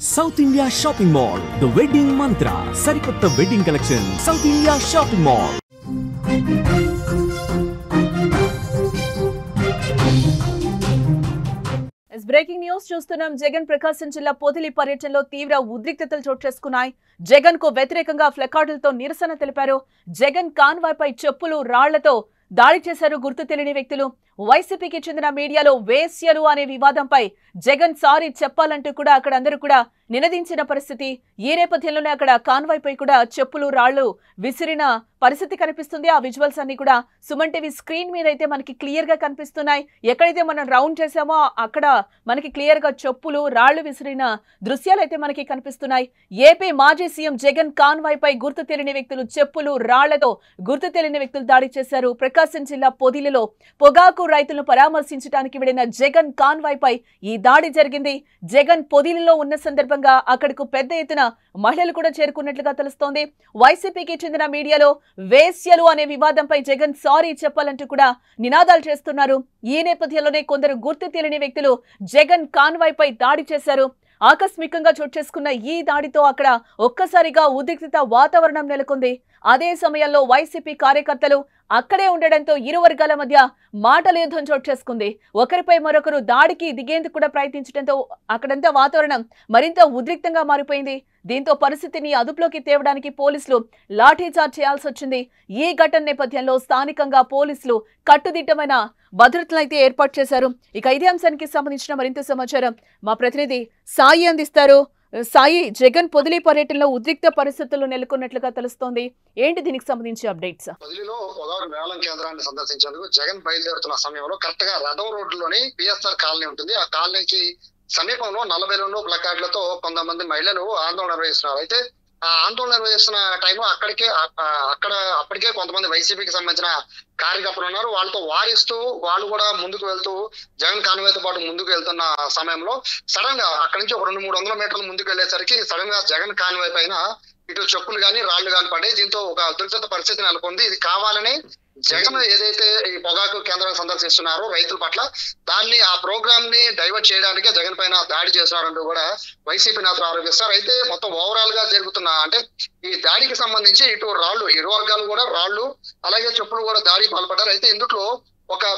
South India Shopping Mall, The Wedding Mantra, Sarikotta Wedding Collection, South India Shopping Mall. Breaking news చూస్తున్నాం. జగన్ ప్రకాశం జిల్లా పొదిలి పర్యటనలో తీవ్ర ఉద్రిక్తతలు చోటు చేసుకున్నాయి. జగన్ కు వ్యతిరేకంగా ప్లకార్డులతో నిరసన తెలిపారు. జగన్ కాన్వాయ్పై చెప్పులు రాళ్లతో దాడి చేశారు గుర్తు తెలియని వ్యక్తులు. వైసీపీకి చెందిన మీడియాలో వేశ్యలు అనే వివాదంపై జగన్ సారీ చెప్పాలంటూ కూడా అక్కడ అందరూ కూడా నినదించిన పరిస్థితి. ఈ నేపథ్యంలోనే అక్కడ కాన్వాయ్పై కూడా చెప్పులు రాళ్లు విసిరిన పరిస్థితి కనిపిస్తుంది. ఆ విజువల్స్ అన్ని కూడా సుమన్ టీవీ స్క్రీన్ మీద అయితే మనకి క్లియర్ గా కనిపిస్తున్నాయి. ఎక్కడైతే మనం రౌండ్ చేసామో అక్కడ మనకి క్లియర్ గా చెప్పులు రాళ్లు విసిరిన దృశ్యాలు అయితే మనకి కనిపిస్తున్నాయి. ఏపీ మాజీ సీఎం జగన్ కాన్వాయ్పై గుర్తు తెలియని వ్యక్తులు చెప్పులు రాళ్లతో గుర్తు తెలియని వ్యక్తులు దాడి చేశారు. ప్రకాశం జిల్లా పొదిలిలో పొగాకు రైతులను పరామర్శించడానికి వెళ్లిన జగన్ కాన్వాయ్పై ఈ దాడి జరిగింది. జగన్ పొదిలిలో ఉన్న సందర్భంగా అక్కడకు పెద్ద ఎత్తున మహిళలు కూడా చేరుకున్నట్లుగా తెలుస్తోంది. వైసీపీకి చెందిన మీడియాలో వేశ్యలు అనే వివాదంపై జగన్ సారీ చెప్పాలంటూ కూడా నినాదాలు చేస్తున్నారు. ఈ నేపథ్యంలోనే కొందరు గుర్తు తెలియని వ్యక్తులు జగన్ కాన్వాయ్పై దాడి చేశారు. ఆకస్మికంగా చోటు చేసుకున్న ఈ దాడితో అక్కడ ఒక్కసారిగా ఉద్రిక్తత వాతావరణం నెలకొంది. అదే సమయంలో వైసీపీ కార్యకర్తలు అక్కడే ఉండడంతో ఇరు వర్గాల మధ్య మాటల యుద్ధం చోటు చేసుకుంది. ఒకరిపై మరొకరు దాడికి దిగేందుకు కూడా ప్రయత్నించడంతో అక్కడంతా వాతావరణం మరింత ఉద్రిక్తంగా మారిపోయింది. దీంతో పరిస్థితిని అదుపులోకి తేవడానికి పోలీసులు లాఠీచార్జ్ చేయాల్సి వచ్చింది. ఈ ఘటన నేపథ్యంలో స్థానికంగా పోలీసులు కట్టుదిట్టమైన భద్రతలు అయితే ఏర్పాటు చేశారు. ఇక ఇదే అంశానికి సంబంధించిన మరింత సమాచారం మా ప్రతినిధి సాయి అందిస్తారు. సాయి, జగన్ పొదిలి పర్యటనలో ఉద్రిక్త పరిస్థితులు నెలకొన్నట్లుగా తెలుస్తోంది. ఏంటి దీనికి సంబంధించి అప్డేట్స్? పొదిలిలో పొగాకు వేలం కేంద్రాన్ని సందర్శించేందుకు జగన్ బయలుదేరుతున్న సమయంలో కరెక్ట్ గా రథం రోడ్డులోని పిఎస్ఆర్ కాలనీ ఉంటుంది. ఆ కాలనీకి సమీపంలో 42 ప్లకార్డులతో కొంతమంది మహిళలు ఆందోళన నిర్వహిస్తున్నారు. అయితే ఆ ఆందోళన నిర్వహిస్తున్న టైంలో అప్పటికే కొంతమంది వైసీపీకి సంబంధించిన కార్యకర్తలు ఉన్నారు. వాళ్ళతో వారిస్తూ వాళ్ళు కూడా ముందుకు వెళ్తూ జగన్ కాన్వాయ్తో పాటు ముందుకు వెళ్తున్న సమయంలో సడన్ గా అక్కడి నుంచి ఒక 200-300 మీటర్లు ముందుకు వెళ్లేసరికి సడన్ గా జగన్ కాన్వాయ్ పైన ఇటు చెప్పులు గాని రాళ్లు గాని పడ్డాయి. దీంతో ఒక ఉద్రిక్తత పరిస్థితి నెలకొంది. ఇది కావాలని జగన్ ఏదైతే ఈ పొగాకు కేంద్రాన్ని సందర్శిస్తున్నారో రైతుల పట్ల దాన్ని ఆ ప్రోగ్రామ్ ని డైవర్ట్ చేయడానికే జగన్ పైన దాడి చేస్తున్నారంటూ కూడా వైసీపీ నేతలు ఆరోపిస్తారు. అయితే మొత్తం ఓవరాల్ గా జరుగుతున్న అంటే ఈ దాడికి సంబంధించి ఇటు రాళ్లు ఇరు వర్గాలు కూడా రాళ్లు అలాగే చెప్పులు కూడా దాడికి పాల్పడ్డారు. అయితే ఇందులో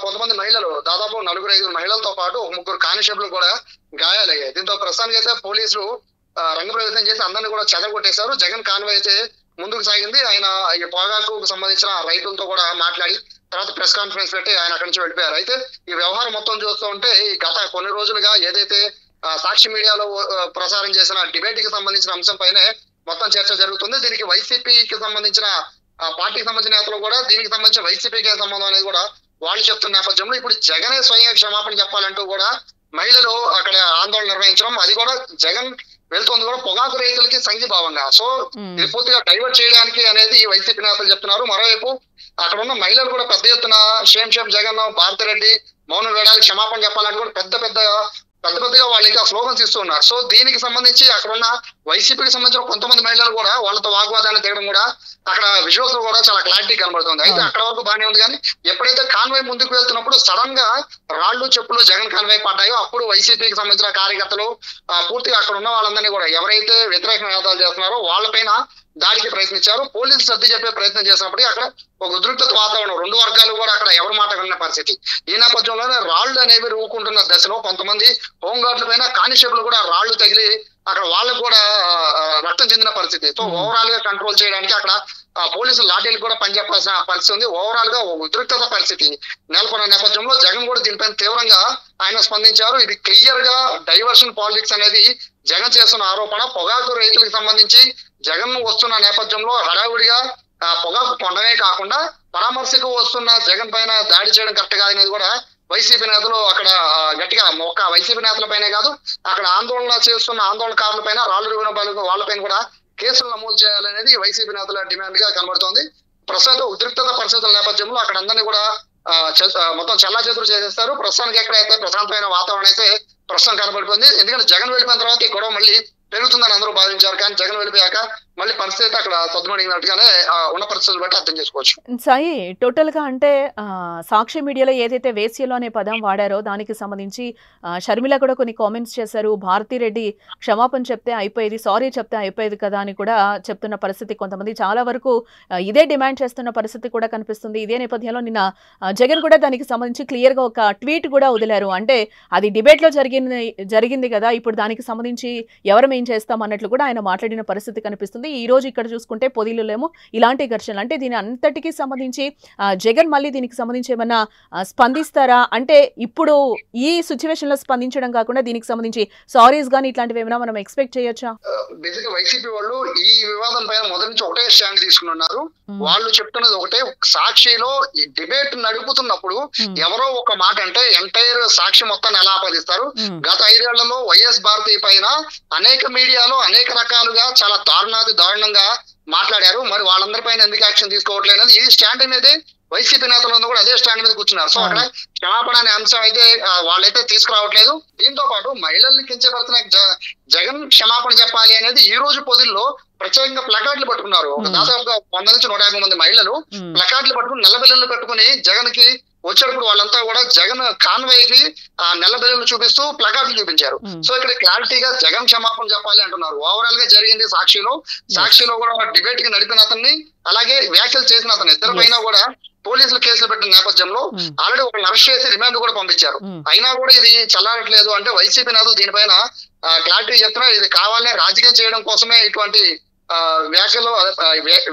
కొంతమంది మహిళలు దాదాపు 4-5 మహిళలతో పాటు 3 కానిస్టేబుల్ కూడా గాయాలయ్యాయి. దీంతో ప్రస్తుతానికి అయితే పోలీసులు రంగప్రవేశం చేసి అందరినీ కూడా చెదగొట్టేశారు. జగన్ కాన్వాయ్ అయితే ముందుకు సాగింది. ఆయన ఈ పొగాకు సంబంధించిన రైతులతో కూడా మాట్లాడి తర్వాత ప్రెస్ కాన్ఫరెన్స్ పెట్టి ఆయన అక్కడి నుంచి వెళ్ళిపోయారు. అయితే ఈ వ్యవహారం మొత్తం చూస్తూ ఉంటే గత కొన్ని రోజులుగా ఏదైతే సాక్షి మీడియాలో ప్రసారం చేసిన డిబేట్ కి సంబంధించిన అంశం పైనే మొత్తం చర్చ జరుగుతుంది. దీనికి వైసీపీకి సంబంధించిన పార్టీకి సంబంధించిన నేతలు కూడా దీనికి సంబంధించిన వైసీపీకి సంబంధం అనేది కూడా వాళ్ళు చెప్తున్న నేపథ్యంలో ఇప్పుడు జగనే స్వయంగా క్షమాపణ చెప్పాలంటూ కూడా మహిళలు అక్కడ ఆందోళన నిర్వహించడం, అది కూడా జగన్ వెళ్తుంది కూడా పొగాకు రైతులకి సంఘీభావంగా. సో ఇది పూర్తిగా డైవర్ట్ చేయడానికి అనేది వైసీపీ నేతలు చెప్తున్నారు. మరోవైపు అక్కడ ఉన్న మహిళలు కూడా పెద్ద ఎత్తున షేమ్ జగన్, భారతిరెడ్డి మౌనం వేడాలి, క్షమాపణ చెప్పాలంటే కూడా పెద్దగా వాళ్ళు ఇంకా స్లోగన్స్ ఇస్తున్నారు. సో దీనికి సంబంధించి అక్కడ ఉన్న వైసీపీకి సంబంధించిన కొంతమంది మహిళలు కూడా వాళ్ళతో వాగ్వాదాన్ని దిగడం కూడా అక్కడ విజువల్స్ కూడా చాలా క్లారిటీ కనబడుతుంది. అయితే అక్కడ వరకు బాగానే ఉంది. కానీ ఎప్పుడైతే కాన్వాయ్ ముందుకు వెళ్తున్నప్పుడు సడన్ గా రాళ్లు చెప్పులు జగన్ కాన్వాయ్ పడ్డాయో అప్పుడు వైసీపీకి సంబంధించిన కార్యకర్తలు పూర్తిగా అక్కడ ఉన్న వాళ్ళందరినీ కూడా ఎవరైతే వ్యతిరేక నినాదాలు చేస్తున్నారో వాళ్ళపైన దాడికి ప్రయత్నించారు. పోలీసులు సర్ది చెప్పే ప్రయత్నం చేసినప్పటికీ అక్కడ ఒక ఉద్రిక్తత వాతావరణం, 2 వర్గాలు కూడా అక్కడ ఎవరి మాట విన్న పరిస్థితి. ఈ నేపథ్యంలోనే రాళ్లు అనేవి రూకుంటున్న దశలో కొంతమంది హోంగార్డుల పైన కానిస్టేబుల్ కూడా రాళ్లు తగిలి అక్కడ వాళ్ళకు కూడా రక్తం చెందిన పరిస్థితి. సో ఓవరాల్ గా కంట్రోల్ చేయడానికి అక్కడ పోలీసులు లాఠీలు కూడా పనిచేయాల్సిన పరిస్థితి ఉంది. ఓవరాల్ గా ఉద్రిక్తత పరిస్థితి నెలకొన్న నేపథ్యంలో జగన్ కూడా దీనిపైన తీవ్రంగా ఆయన స్పందించారు. ఇది క్లియర్ గా డైవర్షన్ పాలిటిక్స్ అనేది జగన్ చేస్తున్న ఆరోపణ. పొగాకు రైతులకు సంబంధించి జగన్ వస్తున్న నేపథ్యంలో హడావుడిగా పొగాకు కొండమే కాకుండా పరామర్శకు వస్తున్న జగన్ పైన దాడి చేయడం కరెక్ట్ కాదనేది కూడా వైసీపీ నేతలు అక్కడ గట్టిగా ఒక్క వైసీపీ నేతల పైనే కాదు అక్కడ ఆందోళన చేస్తున్న ఆందోళనకారుల పైన రాళ్లు రువిన వాళ్ళపైన కూడా కేసులు నమోదు చేయాలనేది వైసీపీ నేతల డిమాండ్ గా కనబడుతోంది. ప్రస్తుతం ఉద్రిక్తత పరిస్థితుల నేపథ్యంలో అక్కడ అందరినీ కూడా మొత్తం చల్లాచెదురు చేసేస్తారు. ప్రస్తుతానికి ఎక్కడైతే ప్రశాంతమైన వాతావరణం అయితే ప్రస్తుతం కనబడిపోయింది. ఎందుకంటే జగన్ వెళ్ళిపోయిన తర్వాత ఈ గొడవ మళ్ళీ పెరుగుతుందని అందరూ భావించారు. కానీ జగన్ వెళ్ళిపోయాక మళ్ళీ పరిస్థితి అక్కడ సద్దుమణిగినట్టుగానే ఉన్న పరిస్థితులు బట్టి అర్థం చేసుకోవచ్చు. సాయి, టోటల్ గా అంటే సాక్షి మీడియాలో ఏదైతే వేశ్యలు అనే పదం వాడారో దానికి సంబంధించి షర్మిల కూడా కొన్ని కామెంట్స్ చేశారు. భారతిరెడ్డి క్షమాపణ చెప్తే అయిపోయేది, సారీ చెప్తే అయిపోయేది కదా అని కూడా చెప్తున్న పరిస్థితి, కొంతమంది చాలా వరకు ఇదే డిమాండ్ చేస్తున్న పరిస్థితి కూడా కనిపిస్తుంది. ఇదే నేపథ్యంలో నిన్న జగన్ కూడా దానికి సంబంధించి క్లియర్ గా ఒక ట్వీట్ కూడా వదిలారు. అంటే అది డిబేట్ లో జరిగింది కదా, ఇప్పుడు దానికి సంబంధించి ఎవరం ఏం చేస్తాం అన్నట్లు కూడా ఆయన మాట్లాడిన పరిస్థితి కనిపిస్తుంది. ఈ రోజు ఇక్కడ చూసుకుంటే పొదిలోనేమో ఇలాంటి ఘర్షణలు, అంటే దీని అంతటికి సంబంధించి జగన్ మళ్ళీ దీనికి సంబంధించి ఏమన్నా స్పందిస్తారా? అంటే ఇప్పుడు ఈ సిచ్యువేషన్ లో స్పందించడం కాకుండా దీనికి సంబంధించి సారీస్ గానీ ఇట్లాంటివి ఏమైనా మనం ఎక్స్పెక్ట్ చేయొచ్చా? బేసిక్ వైసీపీ వాళ్ళు ఈ వివాదం పైన మొదటి నుంచి ఒకటే స్టాండ్ తీసుకుని ఉన్నారు. వాళ్ళు చెప్తున్నది ఒకటే, సాక్షిలో డిబేట్ నడుపుతున్నప్పుడు ఎవరో ఒక మాట అంటే ఎంటైర్ సాక్షి మొత్తాన్ని ఎలా ఆపాదిస్తారు. గత 5 ఏళ్లలో వైఎస్ భారతి పైన అనేక మీడియాలో అనేక రకాలుగా చాలా దారుణంగా మాట్లాడారు. మరి వాళ్ళందరిపైన ఎందుకు యాక్షన్ తీసుకోవట్లేదు అనేది ఈ స్టాండ్ అనేది వైసీపీ నేతలందరూ కూడా అదే స్టాండ్ మీద కూర్చున్నారు. సో అక్కడ క్షమాపణ అనే అంశం అయితే వాళ్ళైతే తీసుకురావట్లేదు. దీంతో పాటు మహిళల్ని కించపడుతున్న జగన్ క్షమాపణ చెప్పాలి అనేది ఈ రోజు పొదిల్లో ప్రత్యేకంగా ప్లకార్డులు పట్టుకున్నారు. దాదాపుగా 100 నుంచి 150 మంది మహిళలు ప్లకార్డులు పట్టుకుని నల్లబెల్లులు పెట్టుకుని జగన్ కి వచ్చేటప్పుడు వాళ్ళంతా కూడా జగన్ కాన్వాయ్కి ఆ నల్లబెల్లులు చూపిస్తూ ప్లకార్డులు చూపించారు. సో ఇక్కడ క్లారిటీగా జగన్ క్షమాపణ చెప్పాలి అంటున్నారు. ఓవరాల్ గా జరిగింది సాక్షిలో కూడా డిబేట్ కి నడిపిన అతన్ని, అలాగే వ్యాఖ్యలు చేసిన అతను ఇద్దరి పైన కూడా పోలీసులు కేసులు పెట్టిన నేపథ్యంలో ఆల్రెడీ ఒకరిని అరెస్ట్ చేసి రిమాండ్ కూడా పంపించారు. అయినా కూడా ఇది చల్లారట్లేదు. అంటే వైసీపీ నేతలు దీనిపైన క్లారిటీ చెప్తున్నారు. ఇది కావాలనే రాజకీయం చేయడం కోసమే ఇటువంటి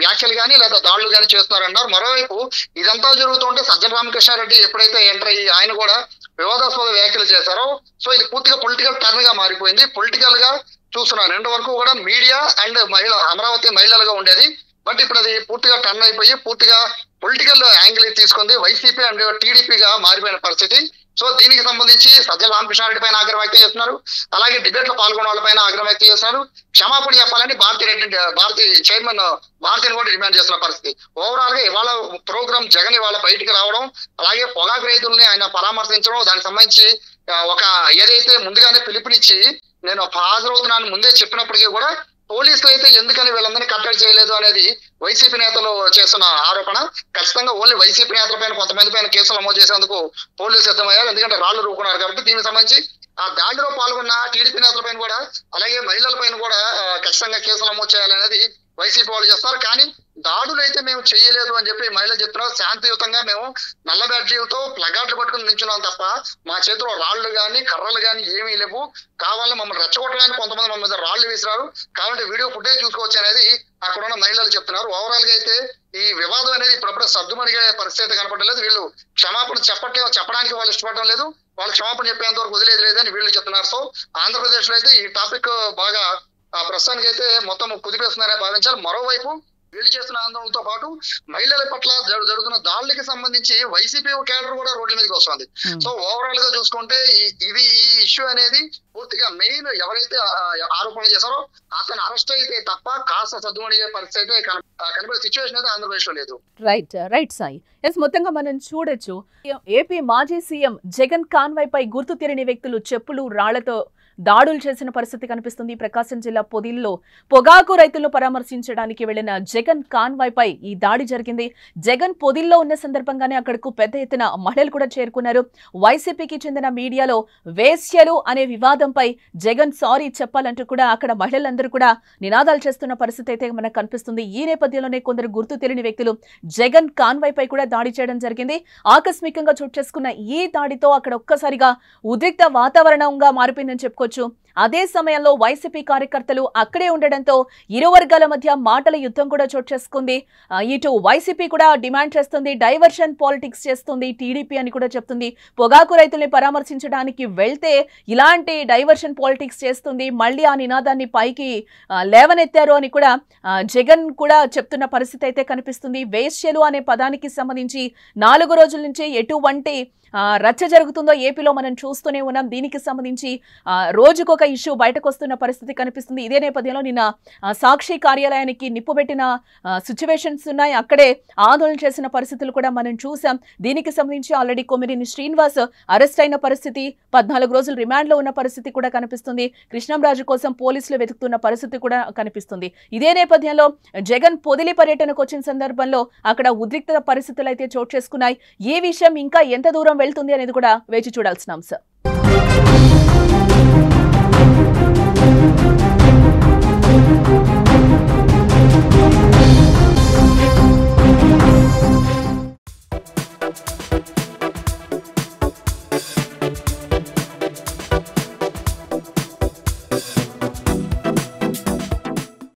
వ్యాఖ్యలు కానీ లేదా దాడులు కానీ చేస్తున్నారన్నారు. మరోవైపు ఇదంతా జరుగుతుంటే సజ్జల రామకృష్ణారెడ్డి ఎప్పుడైతే ఎంటర్ అయ్యి ఆయన కూడా వివాదాస్పద వ్యాఖ్యలు చేశారో, సో ఇది పూర్తిగా పొలిటికల్ టర్న్ గా మారిపోయింది. పొలిటికల్ గా చూస్తున్నారు. 2 వరకు కూడా మీడియా అండ్ అమరావతి మహిళలుగా ఉండేది. బట్ ఇప్పుడు అది పూర్తిగా టర్న్ అయిపోయి పూర్తిగా పొలిటికల్ యాంగిల్ తీసుకుంది. వైసీపీ అండ్ టీడీపీగా మారిపోయిన పరిస్థితి. సో దీనికి సంబంధించి సజ్జల రామకృష్ణారెడ్డి పైన ఆగ్రహం వ్యక్తం చేస్తున్నారు. అలాగే డిబేట్ లో పాల్గొన్న వాళ్ళపైన ఆగ్రహం వ్యక్తం చేస్తున్నారు. క్షమాపణ చెప్పాలని భారతి చైర్మన్ భారతిని కూడా డిమాండ్ చేస్తున్న పరిస్థితి. ఓవరాల్ గా ఇవాళ ప్రోగ్రామ్ జగన్ ఇవాళ బయటికి రావడం, అలాగే పొగాకు రైతుల్ని ఆయన పరామర్శించడం, దానికి సంబంధించి ఒక ఏదైతే ముందుగానే పిలుపునిచ్చి నేను హాజరవుతున్నాను ముందే చెప్పినప్పటికీ కూడా పోలీసులు అయితే ఎందుకని వీళ్ళందరినీ కట్టడి చేయలేదు అనేది వైసీపీ నేతలు చేస్తున్న ఆరోపణ. ఖచ్చితంగా ఓన్లీ వైసీపీ నేతల పైన కొంతమంది పైన కేసులు నమోదు చేసేందుకు పోలీసులు సిద్ధమయ్యారు. ఎందుకంటే రాళ్లు రూకున్నారు కాబట్టి దీనికి సంబంధించి ఆ దాడిలో పాల్గొన్న టీడీపీ నేతల పైన కూడా అలాగే మహిళల పైన కూడా ఖచ్చితంగా కేసులు నమోదు చేయాలనేది వైసీపీ వాళ్ళు చేస్తారు. కానీ దాడులు అయితే మేము చేయలేదు అని చెప్పి మహిళలు చెప్తున్నారు. శాంతియుతంగా మేము నల్ల బ్యాడ్జీలతో ప్లగార్డులు పట్టుకుని నించున్నాం తప్ప మా చేతిలో రాళ్లు కానీ కర్రలు కానీ ఏమీ లేవు. కావాలని మమ్మల్ని రెచ్చగొట్టడానికి కొంతమంది మా మీద రాళ్లు వేసినారు, కాబట్టి వీడియో ఫుటేజ్ చూసుకోవచ్చు అనేది అక్కడ ఉన్న మహిళలు చెప్తున్నారు. ఓవరాల్ గా అయితే ఈ వివాదం అనేది ఇప్పుడప్పుడే సర్దుమణిగే పరిస్థితి కనపడలేదు. వీళ్ళు క్షమాపణ చెప్పడానికి వాళ్ళు ఇష్టపడడం లేదు. వాళ్ళు క్షమాపణ చెప్పేంత వరకు వదిలేదు లేదని వీళ్ళు చెప్తున్నారు. సో ఆంధ్రప్రదేశ్ లో అయితే ఈ టాపిక్ బాగా ప్రస్తుతానికి అయితే మొత్తం కుదిపేస్తున్నారని భావించాలి. మరోవైపు వీళ్ళు చేస్తున్న ఆందోళనతో పాటు మహిళల పట్ల జరుగుతున్న దాడులకి సంబంధించి వైసీపీ కేడర్ కూడా రోడ్ల మీదకి వస్తుంది. సో ఓవరాల్ గా చూసుకుంటే ఈ ఇష్యూ అనేది పూర్తిగా మెయిన్ ఎవరైతే ఆరోపణలు చేశారో అతను అరెస్ట్ అయితే తప్ప కాస్త సద్దుమణిగే పరిస్థితి అయితే కనబడే సిచ్యువేషన్ అయితే ఆంధ్రప్రదేశ్ లో లేదు. రైట్ సాయి. మొత్తంగా మనం చూడొచ్చు, ఏపీ మాజీ సీఎం జగన్ కాన్వాయ్ పై గుర్తు తెలియని వ్యక్తులు చెప్పులు రాళ్లతో దాడులు చేసిన పరిస్థితి కనిపిస్తుంది. ప్రకాశం జిల్లా పొదిల్లో పొగాకు రైతులను పరామర్శించడానికి వెళ్లిన జగన్ కాన్వాయ్ పై ఈ దాడి జరిగింది. జగన్ పొదిల్లో ఉన్న సందర్భంగానే అక్కడకు పెద్ద ఎత్తున మహిళలు కూడా చేరుకున్నారు. వైసీపీకి చెందిన మీడియాలో వేశ్యలు అనే వివాదంపై జగన్ సారీ చెప్పాలంటూ కూడా అక్కడ మహిళలందరూ కూడా నినాదాలు చేస్తున్న పరిస్థితి అయితే మనకు కనిపిస్తుంది. ఈ నేపథ్యంలోనే కొందరు గుర్తు తెలియని వ్యక్తులు జగన్ కాన్వాయ్ పై కూడా దాడి చేయడం జరిగింది. ఆకస్మికంగా చోటు చేసుకున్న ఈ దాడితో అక్కడ ఒక్కసారిగా ఉద్రిక్త వాతావరణంగా మారిపోయిందని చెప్పుకోవచ్చు. అదే సమయంలో వైసీపీ కార్యకర్తలు అక్కడే ఉండడంతో ఇరు వర్గాల మధ్య మాటల యుద్ధం కూడా చోటు చేసుకుంది. ఇటు వైసీపీ కూడా డిమాండ్ చేస్తుంది, డైవర్షన్ పాలిటిక్స్ చేస్తుంది టీడీపీ అని కూడా చెప్తుంది. పొగాకు రైతుల్ని పరామర్శించడానికి వెళ్తే ఇలాంటి డైవర్షన్ పాలిటిక్స్ చేస్తుంది, మళ్ళీ ఆ నినాదాన్ని పైకి లేవనెత్తారు అని కూడా జగన్ కూడా చెప్తున్న పరిస్థితి అయితే కనిపిస్తుంది. వేశ్యలు అనే పదానికి సంబంధించి 4 రోజుల నుంచి ఎటువంటి రచ్చ జరుగుతుందో ఏపీలో మనం చూస్తూనే ఉన్నాం. దీనికి సంబంధించి రోజుకొక ఇష్యూ బయటకు వస్తున్న పరిస్థితి కనిపిస్తుంది. ఇదే నేపథ్యంలో నిన్న సాక్షి కార్యాలయానికి నిప్పుబెట్టిన సిచ్యువేషన్స్ ఉన్నాయి. అక్కడే ఆందోళన చేసిన పరిస్థితులు కూడా మనం చూసాం. దీనికి సంబంధించి ఆల్రెడీ కొమ్మినేని శ్రీనివాస్ అరెస్ట్ అయిన పరిస్థితి, 14 రోజులు రిమాండ్ లో ఉన్న పరిస్థితి కూడా కనిపిస్తుంది. కృష్ణంరాజు కోసం పోలీసులు వెతుకుతున్న పరిస్థితి కూడా కనిపిస్తుంది. ఇదే నేపథ్యంలో జగన్ పొదిలి పర్యటనకు వచ్చిన సందర్భంలో అక్కడ ఉద్రిక్త పరిస్థితులు అయితే చోటు చేసుకున్నాయి. ఈ విషయం ఇంకా ఎంత దూరం వెళ్తుంది అనేది కూడా వేచి చూడాల్సిన అంశం.